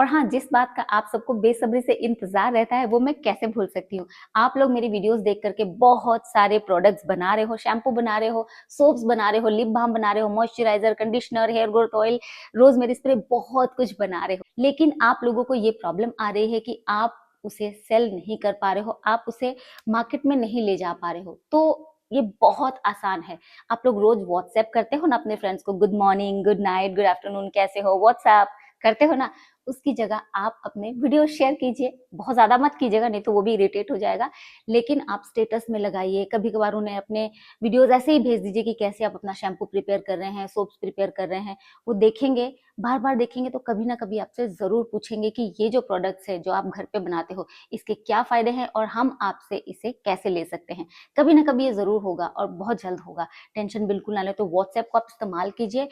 और हाँ, जिस बात का आप सबको बेसब्री से इंतजार रहता है वो मैं कैसे भूल सकती हूँ। आप लोग मेरी वीडियोस देख करके बहुत सारे प्रोडक्ट्स बना रहे हो, शैम्पू बना रहे हो, सोप्स बना रहे हो, लिप बाम बना रहे हो, moisturiser, conditioner, hair growth oil, rosemary spray, बहुत कुछ बना रहे हो। लेकिन आप लोगों को ये प्रॉब्लम आ रही है कि आप उसे सेल नहीं कर पा रहे हो, आप उसे मार्केट में नहीं ले जा पा रहे हो। तो ये बहुत आसान है। आप लोग रोज व्हाट्सएप करते हो ना अपने फ्रेंड्स को, good morning, good night, good afternoon, कैसे हो, व्हाट्सएप करते हो ना, उसकी जगह आप अपने वीडियो शेयर कीजिए। बहुत ज्यादा मत कीजिएगा, नहीं तो वो भी इरिटेट हो जाएगा। लेकिन आप स्टेटस में लगाइए, कभी कभार उन्हें अपने वीडियोस ऐसे ही भेज दीजिए कि कैसे आप अपना शैम्पू प्रिपेयर कर रहे हैं, सोप्स प्रिपेयर कर रहे हैं। वो देखेंगे, बार बार देखेंगे तो कभी ना कभी आपसे जरूर पूछेंगे कि ये जो प्रोडक्ट्स है जो आप घर पे बनाते हो, इसके क्या फायदे हैं और हम आपसे इसे कैसे ले सकते हैं। कभी ना कभी ये जरूर होगा और बहुत जल्द होगा। टेंशन बिल्कुल ना ले। तो व्हाट्सएप को आप इस्तेमाल कीजिए।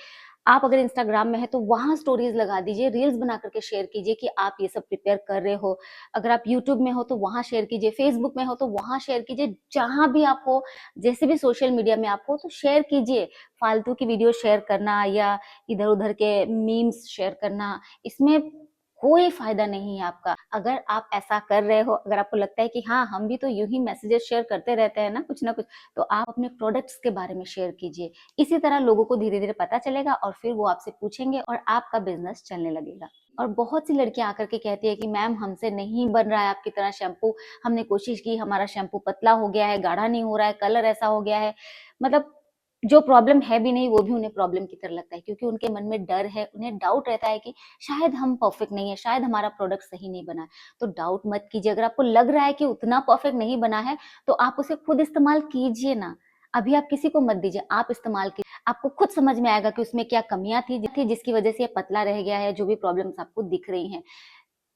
आप अगर इंस्टाग्राम में है तो वहां स्टोरीज लगा दीजिए, रील्स बना करके शेयर कीजिए कि आप ये सब प्रिपेयर कर रहे हो। अगर आप यूट्यूब में हो तो वहां शेयर कीजिए, फेसबुक में हो तो वहां शेयर कीजिए, जहां भी आप हो, जैसे भी सोशल मीडिया में आप हो तो शेयर कीजिए। फालतू की वीडियो शेयर करना या इधर उधर के मीम्स शेयर करना, इसमें कोई फायदा नहीं है आपका। अगर आप ऐसा कर रहे हो, अगर आपको लगता है कि हाँ हम भी तो यूं ही मैसेजेस शेयर करते रहते हैं ना कुछ, तो आप अपने प्रोडक्ट्स के बारे में शेयर कीजिए। इसी तरह लोगों को धीरे धीरे पता चलेगा और फिर वो आपसे पूछेंगे और आपका बिजनेस चलने लगेगा। और बहुत सी लड़कियां आकर के कहती है कि मैम हमसे नहीं बन रहा है आपकी तरह शैम्पू, हमने कोशिश की, हमारा शैम्पू पतला हो गया है, गाढ़ा नहीं हो रहा है, कलर ऐसा हो गया है। मतलब जो प्रॉब्लम है भी नहीं वो भी उन्हें प्रॉब्लम की तरह लगता है, क्योंकि उनके मन में डर है, उन्हें डाउट रहता है कि शायद हम परफेक्ट नहीं है, शायद हमारा प्रोडक्ट सही नहीं बना है। तो डाउट मत कीजिए। अगर आपको लग रहा है कि उतना परफेक्ट नहीं बना है तो आप उसे खुद इस्तेमाल कीजिए ना। अभी आप किसी को मत दीजिए, आप इस्तेमाल कीजिए। आपको खुद समझ में आएगा कि उसमें क्या कमियां थी जिसकी वजह से ये पतला रह गया है, जो भी प्रॉब्लम्स आपको दिख रही हैं।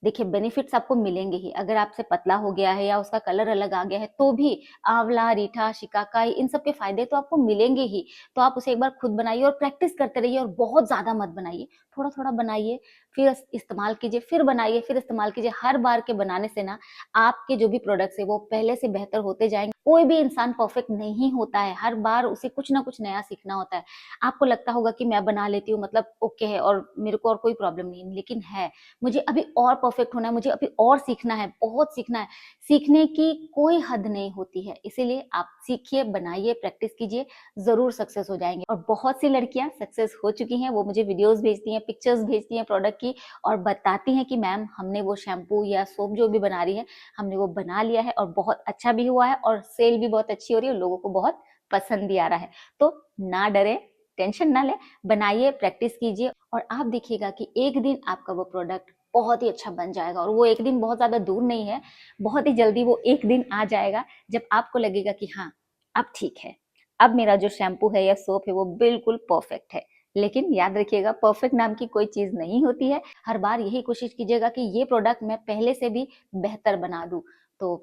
देखिए बेनिफिट्स आपको मिलेंगे ही। अगर आपसे पतला हो गया है या उसका कलर अलग आ गया है तो भी आंवला, रीठा, शिकाकाई, इन सब के फायदे तो आपको मिलेंगे ही। तो आप उसे एक बार खुद बनाइए और प्रैक्टिस करते रहिए, और बहुत ज्यादा मत बनाइए, थोड़ा थोड़ा बनाइए, फिर इस्तेमाल कीजिए, फिर बनाइए, फिर इस्तेमाल कीजिए। हर बार के बनाने से ना आपके जो भी प्रोडक्ट्स है वो पहले से बेहतर होते जाएंगे। कोई भी इंसान परफेक्ट नहीं होता है, हर बार उसे कुछ ना कुछ नया सीखना होता है। आपको लगता होगा कि मैं बना लेती हूँ मतलब ओके है और मेरे को और कोई प्रॉब्लम नहीं है, लेकिन है, मुझे अभी और परफेक्ट होना है, मुझे अभी और सीखना है, बहुत सीखना है। सीखने की कोई हद नहीं होती है। इसीलिए आप सीखिए, बनाइए, प्रैक्टिस कीजिए, जरूर सक्सेस हो जाएंगे। और बहुत सी लड़कियां सक्सेस हो चुकी हैं, वो मुझे वीडियोस भेजती हैं, पिक्चर्स भेजती हैं प्रोडक्ट की, और बताती हैं कि मैम हमने वो शैम्पू या सोप जो भी बना रही है हमने वो बना लिया है और बहुत अच्छा भी हुआ है और सेल भी बहुत अच्छी हो रही है, लोगों को बहुत पसंद भी आ रहा है। तो ना डरे, टेंशन ना ले, बनाइए, प्रैक्टिस कीजिए, और आप देखिएगा कि एक दिन आपका वो प्रोडक्ट बहुत ही अच्छा बन जाएगा। और वो एक दिन बहुत ज्यादा दूर नहीं है, बहुत ही जल्दी वो एक दिन आ जाएगा जब आपको लगेगा कि हाँ अब ठीक है, अब मेरा जो शैम्पू है या सोप है वो बिल्कुल परफेक्ट है। लेकिन याद रखिएगा, परफेक्ट नाम की कोई चीज नहीं होती है। हर बार यही कोशिश कीजिएगा कि ये प्रोडक्ट मैं पहले से भी बेहतर बना दूं। तो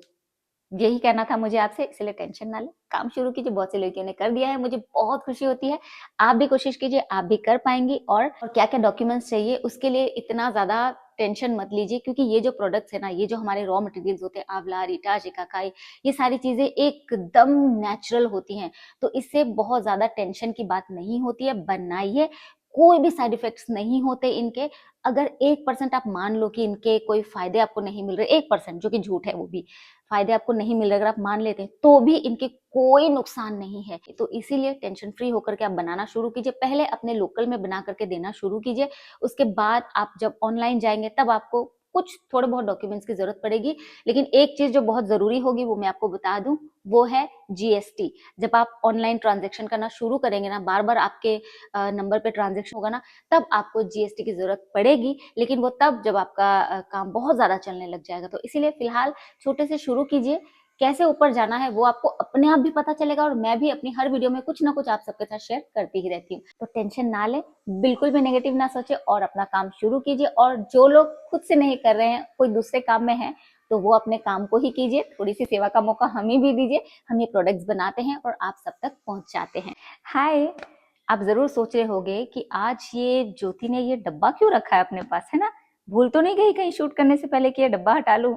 यही कहना था मुझे आपसे, इसलिए टेंशन ना ले, काम शुरू कीजिए। बहुत सी लड़कियों ने कर दिया है, मुझे बहुत खुशी होती है। आप भी कोशिश कीजिए, आप भी कर पाएंगी। और क्या क्या डॉक्यूमेंट्स चाहिए उसके लिए इतना ज्यादा टेंशन मत लीजिए, क्योंकि ये जो प्रोडक्ट्स है ना, ये जो हमारे रॉ मटेरियल्स होते हैं, आंवला, रीठा, शिकाकाई, ये सारी चीजें एकदम नेचुरल होती हैं। तो इससे बहुत ज्यादा टेंशन की बात नहीं होती है। बनाइए, कोई भी साइड इफेक्ट्स नहीं होते इनके। अगर 1% आप मान लो कि इनके कोई फायदे आपको नहीं मिल रहे, 1% जो कि झूठ है, वो भी फायदे आपको नहीं मिल रहे, अगर आप मान लेते हैं तो भी इनके कोई नुकसान नहीं है। तो इसीलिए टेंशन फ्री होकर के आप बनाना शुरू कीजिए। पहले अपने लोकल में बना करके देना शुरू कीजिए, उसके बाद आप जब ऑनलाइन जाएंगे तब आपको कुछ थोड़े बहुत डॉक्यूमेंट्स की जरूरत पड़ेगी। लेकिन एक चीज जो बहुत जरूरी होगी वो मैं आपको बता दूं, वो है जीएसटी। जब आप ऑनलाइन ट्रांजेक्शन करना शुरू करेंगे ना, बार बार आपके नंबर पे ट्रांजेक्शन होगा ना, तब आपको जीएसटी की जरूरत पड़ेगी। लेकिन वो तब जब आपका काम बहुत ज्यादा चलने लग जाएगा। तो इसीलिए फिलहाल छोटे से शुरू कीजिए, कैसे ऊपर जाना है वो आपको अपने आप भी पता चलेगा। और मैं भी अपनी हर वीडियो में कुछ ना कुछ आप सबके साथ शेयर करती ही रहती हूँ। तो टेंशन ना ले, बिल्कुल भी नेगेटिव ना सोचे और अपना काम शुरू कीजिए। और जो लोग खुद से नहीं कर रहे हैं, कोई दूसरे काम में है, तो वो अपने काम को ही कीजिए। थोड़ी सी सेवा का मौका हमें भी दीजिए। हम ये प्रोडक्ट्स बनाते हैं और आप सब तक पहुंचाते हैं। हाय, आप जरूर सोच रहे होंगे कि आज ये ज्योति ने ये डब्बा क्यों रखा है अपने पास, है ना? भूल तो नहीं गई कहीं शूट करने से पहले कि ये डब्बा हटा लूं?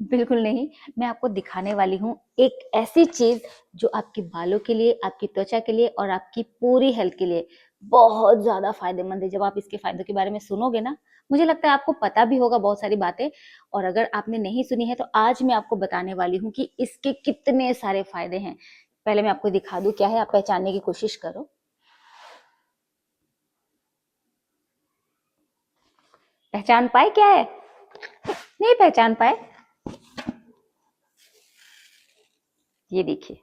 बिल्कुल नहीं। मैं आपको दिखाने वाली हूँ एक ऐसी चीज जो आपके बालों के लिए, आपकी त्वचा के लिए और आपकी पूरी हेल्थ के लिए बहुत ज्यादा फायदेमंद है। जब आप इसके फायदों के बारे में सुनोगे ना, मुझे लगता है आपको पता भी होगा बहुत सारी बातें, और अगर आपने नहीं सुनी है तो आज मैं आपको बताने वाली हूँ कि इसके कितने सारे फायदे हैं। पहले मैं आपको दिखा दूं क्या है, आप पहचानने की कोशिश करो। पहचान पाए क्या है? नहीं पहचान पाए? ये देखिए,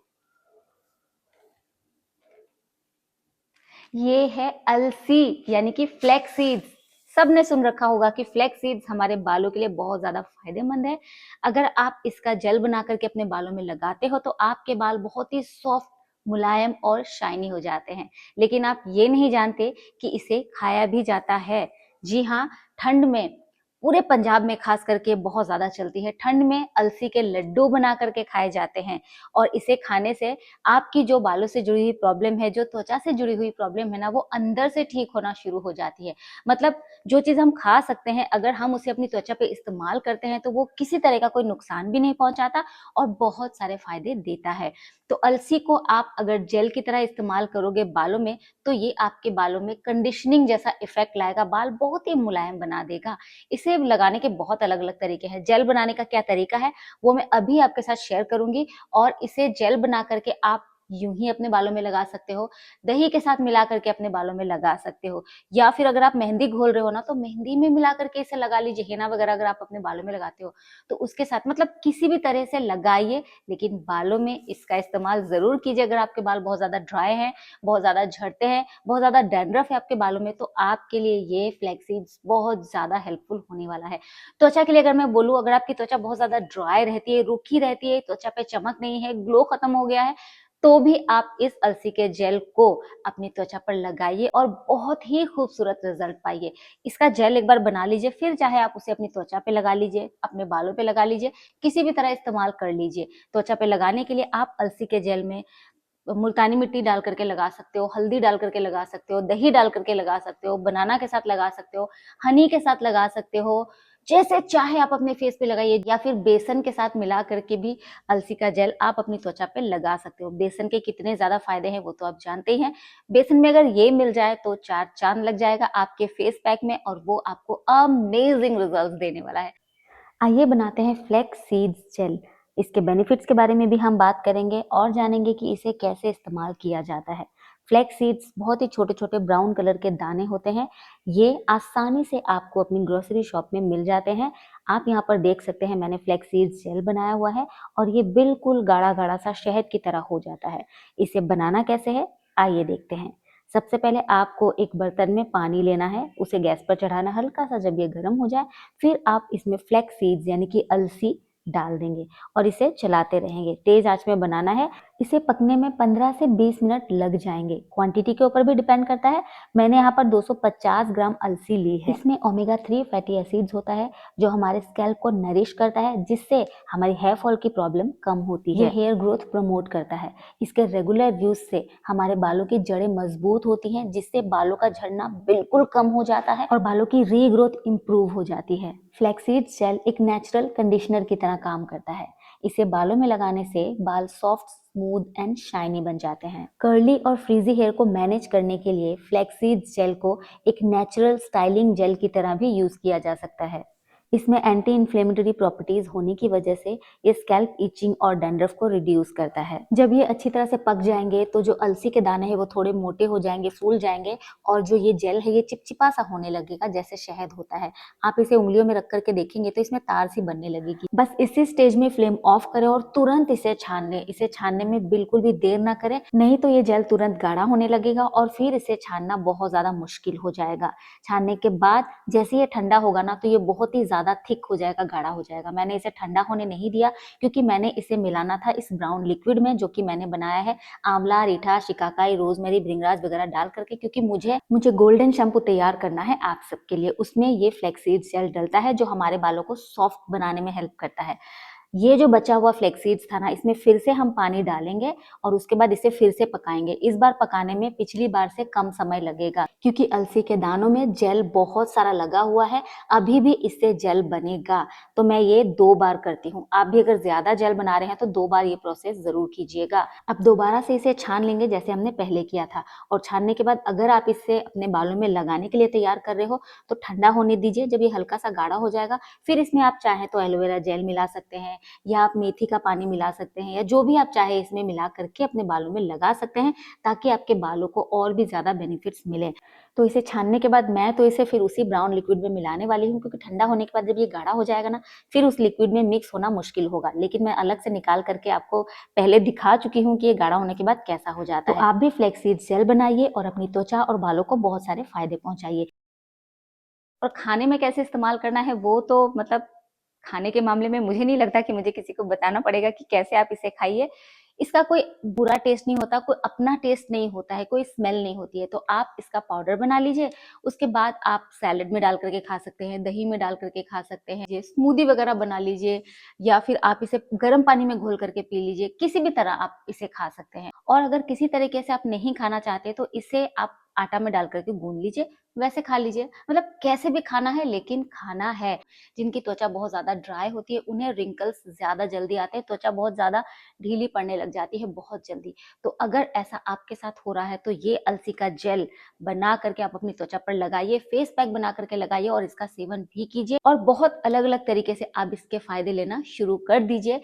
ये है अलसी यानी कि फ्लैक्स सीड्स। सबने सुन रखा होगा कि फ्लैक्स सीड्स हमारे बालों के लिए बहुत ज्यादा फायदेमंद है। अगर आप इसका जेल बना करके अपने बालों में लगाते हो तो आपके बाल बहुत ही सॉफ्ट, मुलायम और शाइनी हो जाते हैं। लेकिन आप ये नहीं जानते कि इसे खाया भी जाता है। जी हाँ, ठंड में पूरे पंजाब में खास करके बहुत ज्यादा चलती है। ठंड में अलसी के लड्डू बना करके खाए जाते हैं, और इसे खाने से आपकी जो बालों से जुड़ी हुई प्रॉब्लम है, जो त्वचा से जुड़ी हुई प्रॉब्लम है ना, वो अंदर से ठीक होना शुरू हो जाती है। मतलब जो चीज हम खा सकते हैं, अगर हम उसे अपनी त्वचा पे इस्तेमाल करते हैं तो वो किसी तरह का कोई नुकसान भी नहीं पहुंचाता और बहुत सारे फायदे देता है। तो अलसी को आप अगर जेल की तरह इस्तेमाल करोगे बालों में, तो ये आपके बालों में कंडीशनिंग जैसा इफेक्ट लाएगा, बाल बहुत ही मुलायम बना देगा। इसे लगाने के बहुत अलग अलग तरीके हैं। जेल बनाने का क्या तरीका है वो मैं अभी आपके साथ शेयर करूंगी, और इसे जेल बना करके आप यूं ही अपने बालों में लगा सकते हो, दही के साथ मिला करके अपने बालों में लगा सकते हो, या फिर अगर आप मेहंदी घोल रहे हो ना तो मेहंदी में मिला करके इसे लगा लीजिए। हेना वगैरह अगर आप अपने बालों में लगाते हो तो उसके साथ, मतलब किसी भी तरह से लगाइए, लेकिन बालों में इसका इस्तेमाल जरूर कीजिए। अगर आपके बाल बहुत ज्यादा ड्राई हैं, बहुत ज्यादा झड़ते हैं, बहुत ज्यादा डैंड्रफ है आपके बालों में, तो आपके लिए ये फ्लैक्सीड्स बहुत ज्यादा हेल्पफुल होने वाला है। त्वचा के लिए अगर मैं बोलूं, अगर आपकी त्वचा बहुत ज्यादा ड्राई रहती है, रूखी रहती है, त्वचा पे चमक नहीं है, ग्लो खत्म हो गया है, तो भी आप इस अलसी के जेल को अपनी त्वचा पर लगाइए और बहुत ही खूबसूरत रिजल्ट पाइए। इसका जेल एक बार बना लीजिए, फिर चाहे आप उसे अपनी त्वचा पे लगा लीजिए, अपने बालों पे लगा लीजिए, किसी भी तरह इस्तेमाल कर लीजिए। त्वचा पे लगाने के लिए आप अलसी के जेल में मुल्तानी मिट्टी डाल करके लगा सकते हो, हल्दी डाल करके लगा सकते हो, दही डाल करके लगा सकते हो, बनाना के साथ लगा सकते हो, हनी के साथ लगा सकते हो, जैसे चाहे आप अपने फेस पे लगाइए, या फिर बेसन के साथ मिला करके भी अलसी का जेल आप अपनी त्वचा पे लगा सकते हो। बेसन के कितने ज्यादा फायदे हैं वो तो आप जानते ही हैं। बेसन में अगर ये मिल जाए तो चार चांद लग जाएगा आपके फेस पैक में, और वो आपको अमेजिंग रिजल्ट देने वाला है। आइए बनाते हैं फ्लैक्स सीड्स जेल। इसके बेनिफिट्स के बारे में भी हम बात करेंगे और जानेंगे कि इसे कैसे इस्तेमाल किया जाता है। फ्लैक्स सीड्स बहुत ही छोटे छोटे ब्राउन कलर के दाने होते हैं। ये आसानी से आपको अपनी ग्रोसरी शॉप में मिल जाते हैं। आप यहाँ पर देख सकते हैं मैंने फ्लैक्स सीड्स जेल बनाया हुआ है, और ये बिल्कुल गाढ़ा गाढ़ा सा शहद की तरह हो जाता है। इसे बनाना कैसे है आइए देखते हैं। सबसे पहले आपको एक बर्तन में पानी लेना है, उसे गैस पर चढ़ाना हल्का सा। जब ये गर्म हो जाए फिर आप इसमें फ्लैक्स सीड्स यानी कि अलसी डाल देंगे और इसे चलाते रहेंगे। तेज आंच में बनाना है। इसे पकने में 15 से 20 मिनट लग जाएंगे। क्वांटिटी के ऊपर भी डिपेंड करता है। मैंने यहाँ पर 250 ग्राम अलसी ली है। इसमें ओमेगा 3 फैटी एसिड्स होता है जो हमारे स्कैल्प को नरिश करता है, जिससे हमारी हेयर फॉल की प्रॉब्लम कम होती है। ये हेयर ग्रोथ प्रमोट करता है। इसके रेगुलर यूज से हमारे बालों की जड़ें मजबूत होती हैं, जिससे बालों का झड़ना बिल्कुल कम हो जाता है और बालों की रीग्रोथ इंप्रूव हो जाती है। फ्लैक्सीड जेल एक नेचुरल कंडीशनर की तरह काम करता है। इसे बालों में लगाने से बाल सॉफ्ट, स्मूथ एंड शाइनी बन जाते हैं। कर्ली और फ्रीजी हेयर को मैनेज करने के लिए फ्लैक्सीड जेल को एक नेचुरल स्टाइलिंग जेल की तरह भी यूज किया जा सकता है। इसमें एंटी इन्फ्लेमेटरी प्रॉपर्टीज होने की वजह से ये स्कैल्प इचिंग और डैंड्रफ को रिड्यूस करता है। जब ये अच्छी तरह से पक जाएंगे तो जो अलसी के दाने हैं वो थोड़े मोटे हो जाएंगे, फूल जाएंगे, और जो ये जेल है ये चिपचिपा सा होने लगेगा जैसे शहद होता है। आप इसे उंगलियों में रख करके देखेंगे तो इसमें तार सी बनने लगेगी। बस इसी स्टेज में फ्लेम ऑफ करें और तुरंत इसे छान लें। इसे छानने में बिल्कुल भी देर ना करें, नहीं तो ये जेल तुरंत गाढ़ा होने लगेगा और फिर इसे छानना बहुत ज्यादा मुश्किल हो जाएगा। छानने के बाद जैसे ये ठंडा होगा ना तो ये बहुत ही ज्यादा थिक हो जाएगा, गाढ़ा हो जाएगा। मैंने इसे ठंडा होने नहीं दिया क्योंकि मैंने इसे मिलाना था इस ब्राउन लिक्विड में जो कि मैंने बनाया है आंवला, रीठा, शिकाकाई, रोजमेरी, भृंगराज वगैरह डाल करके, क्योंकि मुझे गोल्डन शैम्पू तैयार करना है आप सबके लिए। उसमें ये फ्लैक्सीड जेल डलता है जो हमारे बालों को सॉफ्ट बनाने में हेल्प करता है। ये जो बचा हुआ फ्लेक्स सीड्स था ना, इसमें फिर से हम पानी डालेंगे और उसके बाद इसे फिर से पकाएंगे। इस बार पकाने में पिछली बार से कम समय लगेगा क्योंकि अलसी के दानों में जेल बहुत सारा लगा हुआ है, अभी भी इससे जेल बनेगा। तो मैं ये 2 बार करती हूँ। आप भी अगर ज्यादा जेल बना रहे हैं तो 2 बार ये प्रोसेस जरूर कीजिएगा। अब दोबारा से इसे छान लेंगे जैसे हमने पहले किया था, और छानने के बाद अगर आप इसे अपने बालों में लगाने के लिए तैयार कर रहे हो तो ठंडा होने दीजिए। जब ये हल्का सा गाढ़ा हो जाएगा फिर इसमें आप चाहें तो एलोवेरा जेल मिला सकते हैं, या आप मेथी का पानी मिला सकते हैं, या जो भी आप चाहे इसमें मिला करके अपने बालों में लगा सकते हैं ताकि आपके बालों को और भी ज्यादा बेनिफिट्स मिले। तो इसे छानने के बाद मैं तो इसे फिर उसी ब्राउन लिक्विड में मिलाने वाली हूँ, क्योंकि ठंडा होने के बाद जब ये गाढ़ा हो जाएगा ना, फिर उस लिक्विड में मिक्स होना मुश्किल होगा। लेकिन मैं अलग से निकाल करके आपको पहले दिखा चुकी हूँ कि ये गाढ़ा होने के बाद कैसा हो जाता है। तो आप भी फ्लैक्स सीड जेल बनाइए और अपनी त्वचा और बालों को बहुत सारे फायदे पहुंचाइए। और खाने में कैसे इस्तेमाल करना है वो तो मतलब खाने के मामले में मुझे नहीं लगता कि मुझे किसी को बताना पड़ेगा कि कैसे आप इसे खाइए। इसका कोई बुरा टेस्ट नहीं होता, कोई अपना टेस्ट नहीं होता है, कोई स्मेल नहीं होती है। तो आप इसका पाउडर बना लीजिए, उसके बाद आप सैलेड में डाल करके खा सकते हैं, दही में डाल करके खा सकते हैं, ये स्मूदी वगैरह बना लीजिए, या फिर आप इसे गर्म पानी में घोल करके पी लीजिए। किसी भी तरह आप इसे खा सकते हैं। और अगर किसी तरीके से आप नहीं खाना चाहते तो इसे आप आटा में डाल करके गूंद लीजिए, वैसे खा लीजिए। मतलब कैसे भी खाना है, लेकिन खाना है। जिनकी त्वचा बहुत ज्यादा ड्राई होती है उन्हें रिंकल्स ज्यादा जल्दी आते हैं, त्वचा बहुत ज्यादा ढीली पड़ने लग जाती है बहुत जल्दी। तो अगर ऐसा आपके साथ हो रहा है तो ये अलसी का जेल बना करके आप अपनी त्वचा पर लगाइए, फेस पैक बना करके लगाइए और इसका सेवन भी कीजिए। और बहुत अलग अलग तरीके से आप इसके फायदे लेना शुरू कर दीजिए।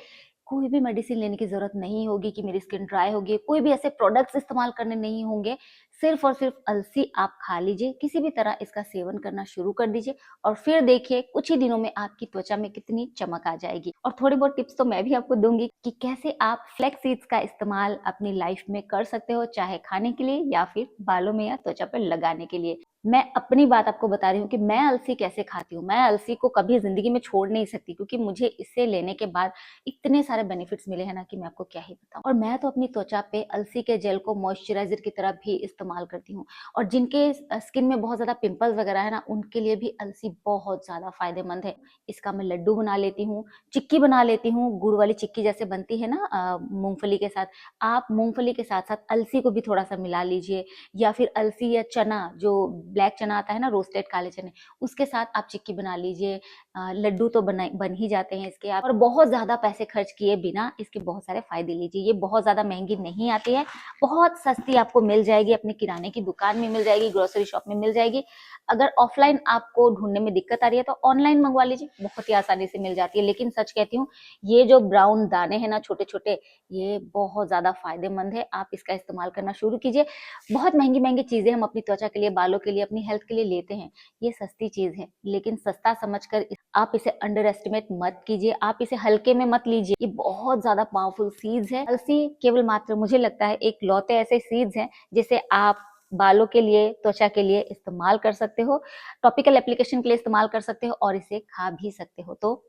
कोई भी मेडिसिन लेने की जरूरत नहीं होगी कि मेरी स्किन ड्राई होगी, कोई भी ऐसे प्रोडक्ट्स इस्तेमाल करने नहीं होंगे। सिर्फ और सिर्फ अलसी आप खा लीजिए, किसी भी तरह इसका सेवन करना शुरू कर दीजिए और फिर देखिए कुछ ही दिनों में आपकी त्वचा में कितनी चमक आ जाएगी। और थोड़ी बहुत टिप्स तो मैं भी आपको दूंगी कि कैसे आप फ्लैक्स सीड्स का इस्तेमाल अपनी लाइफ में कर सकते हो, चाहे खाने के लिए या फिर बालों में या त्वचा पर लगाने के लिए। मैं अपनी बात आपको बता रही हूँ कि मैं अलसी कैसे खाती हूँ। मैं अलसी को कभी जिंदगी में छोड़ नहीं सकती, क्योंकि मुझे इसे लेने के बाद इतने सारे बेनिफिट्स मिले हैं ना कि मैं आपको क्या ही बताऊं। और मैं तो अपनी त्वचा पे अलसी के जेल को मॉइस्चराइजर की तरह भी इस्तेमाल करती हूँ। और जिनके स्किन में बहुत ज्यादा पिंपल्स वगैरह है ना, उनके लिए भी अलसी बहुत ज्यादा फायदेमंद है। इसका मैं लड्डू बना लेती हूँ, चिक्की बना लेती हूँ, गुड़ वाली चिक्की जैसे बनती है ना मूंगफली के साथ। आप मूंगफली के साथ साथ अलसी को भी थोड़ा सा मिला लीजिए, या फिर अलसी या चना, जो ब्लैक चना आता है ना, रोस्टेड काले चने, उसके साथ आप चिक्की बना लीजिए। लड्डू तो बन ही जाते हैं इसके आप। और बहुत ज्यादा पैसे खर्च किए बिना इसके बहुत सारे फायदे लीजिए। ये बहुत ज्यादा महंगी नहीं आती है, बहुत सस्ती आपको मिल जाएगी, अपने किराने की दुकान में मिल जाएगी, ग्रोसरी शॉप में मिल जाएगी। अगर ऑफलाइन आपको ढूंढने में दिक्कत आ रही है तो ऑनलाइन मंगवा लीजिए, बहुत ही आसानी से मिल जाती है। लेकिन सच कहती हूँ, ये जो ब्राउन दाने हैं ना छोटे छोटे, ये बहुत ज्यादा फायदेमंद है। आप इसका इस्तेमाल करना शुरू कीजिए। बहुत महंगी महंगी चीजें हम अपनी त्वचा के लिए, बालों के लिए, अपनी हेल्थ के लिए लेते हैं। ये सस्ती चीज है, लेकिन सस्ता समझकर आप इसे अंडर एस्टिमेट मत कीजिए, आप इसे हल्के में मत लीजिए। ये बहुत ज्यादा पावरफुल सीड्स है। अलसी केवल मात्र मुझे लगता है एक लौते ऐसे सीड्स हैं जिसे आप बालों के लिए, त्वचा के लिए इस्तेमाल कर सकते हो, टॉपिकल एप्लीकेशन के लिए इस्तेमाल कर सकते हो, और इसे खा भी सकते हो। तो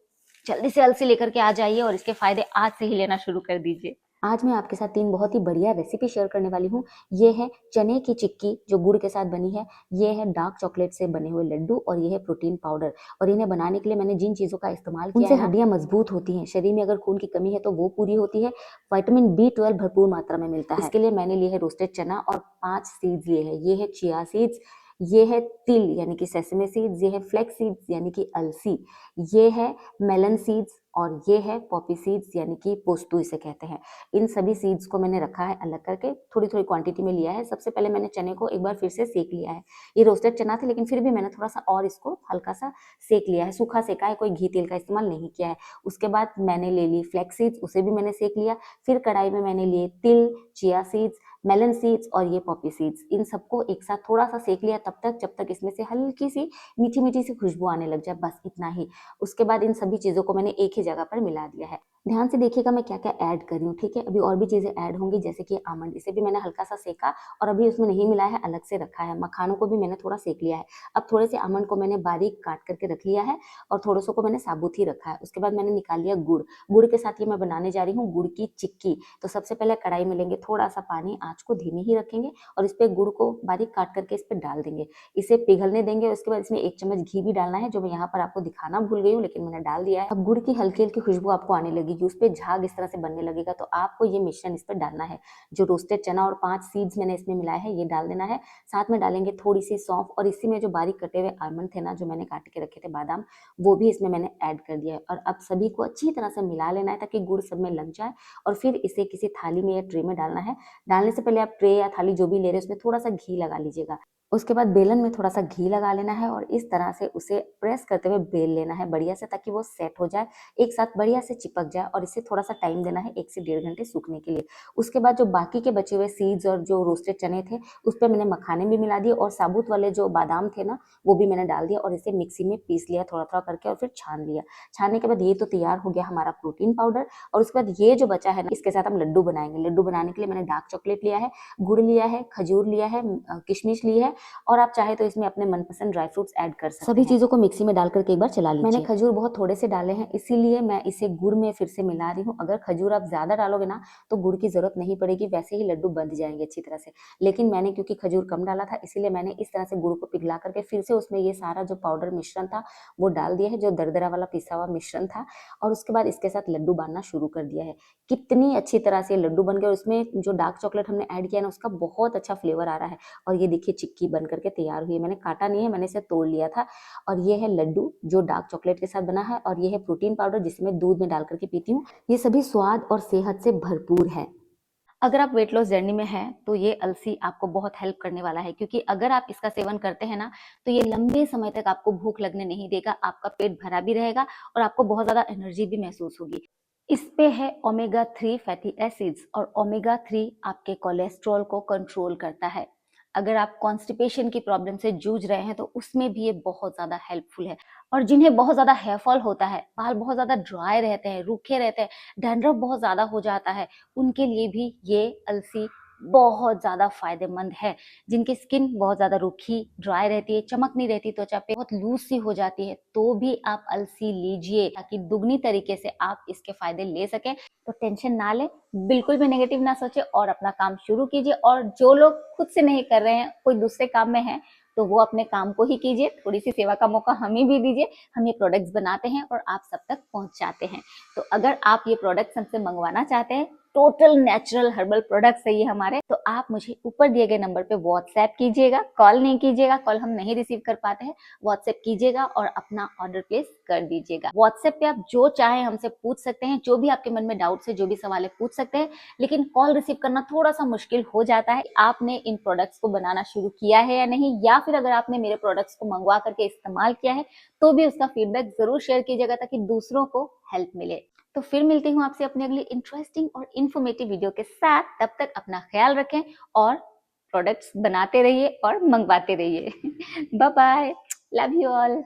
जल्दी से अलसी लेकर के आ जाइए और इसके फायदे आज से ही लेना शुरू कर दीजिए। आज मैं आपके साथ 3 बहुत ही बढ़िया रेसिपी शेयर करने वाली हूँ। ये है चने की चिक्की जो गुड़ के साथ बनी है, ये है डार्क चॉकलेट से बने हुए लड्डू, और ये है प्रोटीन पाउडर। और इन्हें बनाने के लिए मैंने जिन चीजों का इस्तेमाल किया है, उनसे हड्डियां मजबूत होती हैं, शरीर में अगर खून की कमी है तो वो पूरी होती है, विटामिन B12 भरपूर मात्रा में मिलता है। इसके लिए मैंने लिए है रोस्टेड चना और 5 सीड्स लिए हैं। ये है चिया सीड्स, ये है तिल यानी कि सेसमे सीड्स, ये है फ्लेक्स सीड्स यानी कि अलसी, ये है मेलन सीड्स, और ये है पॉपी सीड्स यानी कि पोस्तु इसे कहते हैं। इन सभी सीड्स को मैंने रखा है अलग करके, थोड़ी थोड़ी क्वांटिटी में लिया है। सबसे पहले मैंने चने को एक बार फिर से सेक लिया है। ये रोस्टेड चना था, लेकिन फिर भी मैंने थोड़ा सा और इसको हल्का सा सेक लिया है, सूखा सेका है, कोई घी तेल का इस्तेमाल नहीं किया है। उसके बाद मैंने ले ली फ्लेक्स सीड्स, उसे भी मैंने सेक लिया। फिर कढ़ाई में मैंने लिए तिल, चिया सीड्स, मेलन सीड्स और ये पॉपी सीड्स। इन सबको एक साथ थोड़ा सा सेक लिया तब तक जब तक इसमें से हल्की सी मीठी मीठी सी खुशबू आने लग जाए, बस इतना ही। उसके बाद इन सभी चीजों को मैंने एक ही जगह पर मिला दिया है। ध्यान से देखिएगा मैं क्या क्या ऐड कर रही हूँ, ठीक है। अभी और भी चीजें ऐड होंगी, जैसे कि आमंड, इसे भी मैंने हल्का सा सेका और अभी उसमें नहीं मिलाया है, अलग से रखा है। मखानों को भी मैंने थोड़ा सेक लिया है। अब थोड़े से आमंड को मैंने बारीक काट करके रख लिया है और थोड़े सो को मैंने साबुत ही रखा है। उसके बाद मैंने निकाल लिया गुड़। गुड़ के साथ ये मैं बनाने जा रही हूँ गुड़ की चिक्की। तो सबसे पहले कढ़ाई में लेंगे थोड़ा सा पानी, आंच को धीमी ही रखेंगे और इस पे गुड़ को बारीक काट करके इस पे डाल देंगे, इसे पिघलने देंगे। उसके बाद इसमें 1 चम्मच घी भी डालना है, जो मैं यहाँ पर आपको दिखाना भूल गई हूँ, लेकिन मैंने डाल दिया है। अब गुड़ की हल्की हल्की खुशबू आपको आने लगी लगेगी, उस पे झाग इस तरह से बनने लगेगा, तो आपको ये मिश्रण इस पर डालना है। जो रोस्टेड चना और 5 सीड्स मैंने इसमें मिलाया है ये डाल देना है। साथ में डालेंगे थोड़ी सी सौंफ और इसी में जो बारीक कटे हुए आलमंड थे ना, जो मैंने काट के रखे थे बादाम, वो भी इसमें मैंने ऐड कर दिया है। और अब सभी को अच्छी तरह से मिला लेना है ताकि गुड़ सब में लग जाए और फिर इसे किसी थाली में या ट्रे में डालना है। डालने से पहले आप ट्रे या थाली जो भी ले रहे हैं उसमें थोड़ा सा घी लगा लीजिएगा। उसके बाद बेलन में थोड़ा सा घी लगा लेना है और इस तरह से उसे प्रेस करते हुए बेल लेना है बढ़िया से, ताकि वो सेट हो जाए, एक साथ बढ़िया से चिपक जाए। और इसे थोड़ा सा टाइम देना है 1 से 1.5 घंटे सूखने के लिए। उसके बाद जो बाकी के बचे हुए सीड्स और जो रोस्टेड चने थे उस पर मैंने मखाने भी मिला दिए और साबुत वाले जो बादाम थे ना वो भी मैंने डाल दिया और इसे मिक्सी में पीस लिया थोड़ा थोड़ा करके और फिर छान लिया। छानने के बाद ये तो तैयार हो गया हमारा प्रोटीन पाउडर। और उसके बाद ये जो बचा है ना, इसके साथ हम लड्डू बनाएंगे। लड्डू बनाने के लिए मैंने डार्क चॉकलेट लिया है, गुड़ लिया है, खजूर लिया है, किशमिश ली है और आप चाहे तो इसमें अपने मनपसंद ड्राई फ्रूट्स ऐड कर सकते हैं। सभी चीजों को मिक्सी में डाल करके एक बार चला लीजिए। मैंने खजूर बहुत थोड़े से डाले हैं इसीलिए मैं इसे गुड़ में फिर से मिला रही हूँ। अगर खजूर आप ज्यादा डालोगे ना तो गुड़ की जरूरत नहीं पड़ेगी, वैसे ही लड्डू बंध जाएंगे अच्छी तरह से। लेकिन मैंने क्योंकि खजूर कम डाला था इसीलिए मैंने इस तरह से गुड़ को पिघला करके फिर से उसमें ये सारा जो पाउडर मिश्रण था वो डाल दिया है, जो दरदरा वाला पिसा हुआ मिश्रण था। और उसके बाद इसके साथ लड्डू बांधना शुरू कर दिया है। कितनी अच्छी तरह से लड्डू बन गए और उसमें जो डार्क चॉकलेट हमने ऐड किया ना उसका बहुत अच्छा फ्लेवर आ रहा है। और ये देखिए चिक्की बन करके तैयार हुई है। मैंने काटा नहीं है, मैंने इसे तोड़ लिया था। और ये है लड्डू जो डार्क चॉकलेट के साथ बना है और ये है प्रोटीन पाउडर जिसे मैं दूध में डाल करके पीती हूँ। ये सभी स्वाद और सेहत से भरपूर है। अगर आप वेट लॉस जर्नी में हैं तो ये अलसी आपको बहुत हेल्प करने वाला है, क्योंकि अगर आप इसका सेवन करते हैं ना तो ये लंबे समय तक आपको भूख लगने नहीं देगा, आपका पेट भरा भी रहेगा और आपको बहुत ज्यादा एनर्जी भी महसूस होगी। इस पे है ओमेगा 3 फैटी एसिड्स और ओमेगा 3 आपके कोलेस्ट्रॉल को कंट्रोल करता है। अगर आप कॉन्स्टिपेशन की प्रॉब्लम से जूझ रहे हैं तो उसमें भी ये बहुत ज्यादा हेल्पफुल है। और जिन्हें बहुत ज्यादा हेयर फॉल होता है, बाल बहुत ज्यादा ड्राई रहते हैं, रूखे रहते हैं, डैंड्रफ बहुत ज्यादा हो जाता है, उनके लिए भी ये अलसी बहुत ज्यादा फायदेमंद है। जिनकी स्किन बहुत ज्यादा रूखी ड्राई रहती है, चमक नहीं रहती, त्वचा पे बहुत लूज सी हो जाती है, तो भी आप अलसी लीजिए ताकि दुगनी तरीके से आप इसके फायदे ले सकें। तो टेंशन ना ले, बिल्कुल भी नेगेटिव ना सोचे और अपना काम शुरू कीजिए। और जो लोग खुद से नहीं कर रहे हैं, कोई दूसरे काम में है, तो वो अपने काम को ही कीजिए। थोड़ी सी सेवा का मौका हमें भी दीजिए। हम ये प्रोडक्ट्स बनाते हैं और आप सब तक पहुंचाते हैं। तो अगर आप ये प्रोडक्ट्स हमसे मंगवाना चाहते हैं, टोटल नेचुरल हर्बल प्रोडक्ट्स है ये हमारे, तो आप मुझे ऊपर दिए गए नंबर पे व्हाट्सएप कीजिएगा। कॉल नहीं कीजिएगा, कॉल हम नहीं रिसीव कर पाते हैं। व्हाट्सएप कीजिएगा और अपना ऑर्डर प्लेस कर दीजिएगा। व्हाट्सएप पे आप जो चाहे हमसे पूछ सकते हैं, जो भी आपके मन में डाउट्स है, जो भी सवाल है पूछ सकते हैं। लेकिन कॉल रिसीव करना थोड़ा सा मुश्किल हो जाता है। आपने इन प्रोडक्ट्स को बनाना शुरू किया है या नहीं, या फिर अगर आपने मेरे प्रोडक्ट्स को मंगवा करके इस्तेमाल किया है तो भी उसका फीडबैक जरूर शेयर कीजिएगा ताकि दूसरों को हेल्प मिले। तो फिर मिलती हूँ आपसे अपनी अगली इंटरेस्टिंग और इन्फॉर्मेटिव वीडियो के साथ। तब तक अपना ख्याल रखें और प्रोडक्ट्स बनाते रहिए और मंगवाते रहिए। Bye bye, love you all.